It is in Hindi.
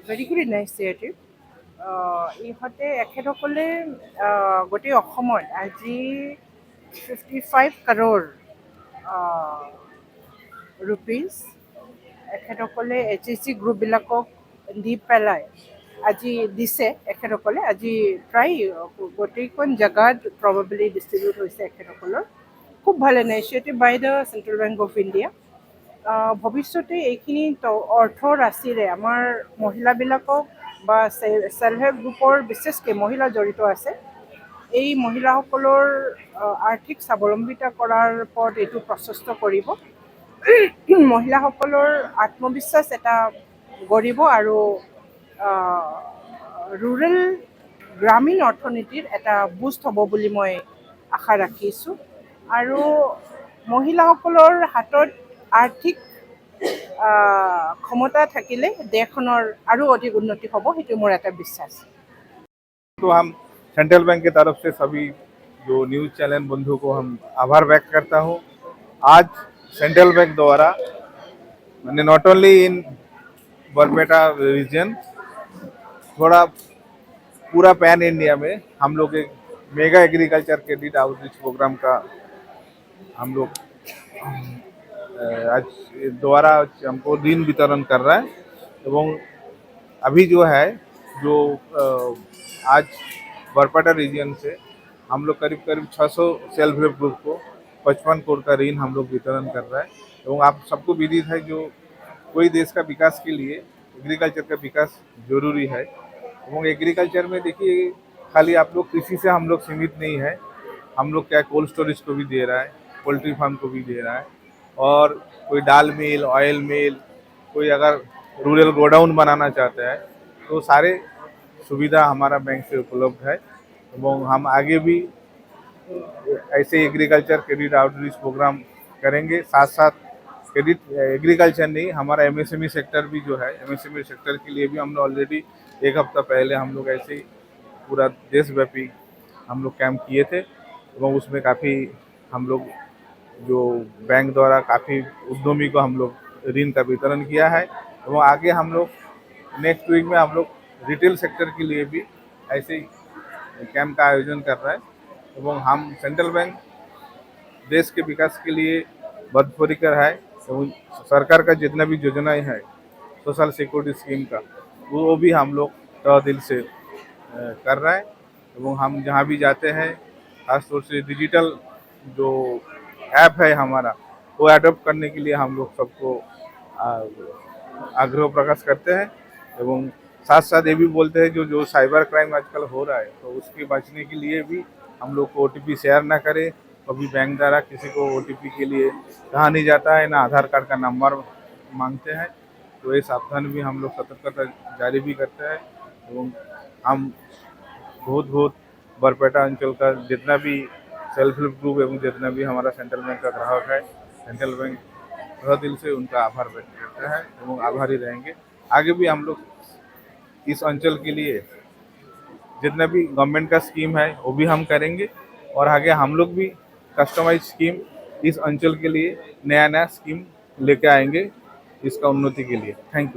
Very good initiative. ইহঁতে এখেতসকলে গোটেই অসমত আজি 55 crore ৰুপিজ এখেতসকলে HSC গ্ৰুপবিলাকক দি পেলাই আজি দিছে। এখেতসকলে আজি প্ৰায় গোটেইখন জেগাত প্ৰবাবলি ডিষ্ট্ৰিবিউট হৈছে এখেতসকলৰ। খুব ভাল initiative by the central bank of India. ভৱিষ্যতে এইখিনি অৰ্থ ৰাশিৰে আমাৰ মহিলাবিলাকক বা ছেল্ফ হেল্প গ্ৰুপৰ বিশেষকৈ মহিলা জড়িত আছে, এই মহিলাসকলৰ আৰ্থিক স্বাৱলম্বিতা কৰাৰ ওপৰত এইটো প্ৰচেষ্টা কৰিব। মহিলাসকলৰ আত্মবিশ্বাস এটা গঢ়িব আৰু ৰুৰেল গ্ৰামীণ অৰ্থনীতিৰ এটা বুষ্ট হ'ব বুলি মই আশা ৰাখিছোঁ। আৰু মহিলাসকলৰ হাতত আৰ্থিক ক্ষমতা থাকিলে দেশখনৰ আৰু অধিক উন্নতি হ'ব, সেইটো মোৰ এটা বিশ্বাস। तो हम सेंट्रल बैंक की तरफ से सभी जो न्यूज़ चैनल बंधु को हम आभार व्यक्त करता हूँ। आज सेंट्रल बैंक द्वारा मैंने not only in Barpeta region, थोड़ा पूरा पैन इंडिया में हम लोग एक mega agriculture credit outreach program का हम लोग आज द्वारा हमको ऋण वितरण कर रहा है। एवं अभी जो है जो आज बरपेटा रीजन से हम लोग करीब करीब 600 सेल्फ हेल्प ग्रुप को 55 करोड़ का ऋण हम लोग वितरण कर रहा है। एवं आप सबको विदित है जो कोई देश का विकास के लिए एग्रीकल्चर का विकास जरूरी है। एवं एग्रीकल्चर में देखिए खाली आप लोग कृषि से हम लोग सीमित नहीं है, हम लोग क्या कोल्ड स्टोरेज को भी दे रहा है, पोल्ट्री फार्म को भी दे रहा है, और कोई दाल मिल, ऑयल मिल, कोई अगर रूरल गोडाउन बनाना चाहता है तो सारे सुविधा हमारा बैंक से उपलब्ध है। एवं हम आगे भी ऐसे एग्रीकल्चर क्रेडिट आउटरीच प्रोग्राम करेंगे। साथ साथ क्रेडिट एग्रीकल्चर नहीं, हमारा MSME सेक्टर भी जो है, MSME सेक्टर के लिए भी हमने ऑलरेडी एक हफ्ता पहले हम लोग ऐसे ही पूरा देशव्यापी हम लोग कैंप किए थे। एवं उसमें काफ़ी हम लोग जो बैंक द्वारा काफ़ी उद्यमी को हम लोग ऋण का वितरण किया है। एवं आगे हम लोग नेक्स्ट वीक में हम लोग रिटेल सेक्टर के लिए भी ऐसे ही कैंप का आयोजन कर रहा है। एवं हम सेंट्रल बैंक देश के विकास के लिए बद्धपरिकर है। एवं सरकार का जितना भी योजनाएं है सोशल सिक्योरिटी स्कीम का, वो भी हम लोग तहे दिल से कर रहा है। एवं हम जहाँ भी जाते हैं खासतौर से डिजिटल जो ऐप है हमारा, वो अडॉप्ट करने के लिए हम लोग सबको आग्रह प्रकाश करते हैं। एवं साथ साथ ये भी बोलते हैं जो साइबर क्राइम आजकल हो रहा है तो उसके बचने के लिए भी हम लोग को OTP शेयर ना करें। कभी बैंक द्वारा किसी को OTP के लिए कहा नहीं जाता है, ना आधार कार्ड का नंबर मांगते हैं, तो ये सावधान भी हम लोग सतर्कता जारी भी करते हैं। एवं हम बहुत बरपेटा अंचल का जितना भी सेल्फ हेल्प ग्रुप एवं जितना भी हमारा सेंट्रल बैंक का ग्राहक है, सेंट्रल बैंक तहे दिल से उनका आभार व्यक्त करते हैं एवं आभारी रहेंगे। आगे भी हम लोग इस अंचल के लिए जितना भी गवर्नमेंट का स्कीम है वो भी हम करेंगे, और आगे हम लोग भी कस्टमाइज स्कीम इस अंचल के लिए नया नया स्कीम लेके आएंगे इसका उन्नति के लिए। Thank you.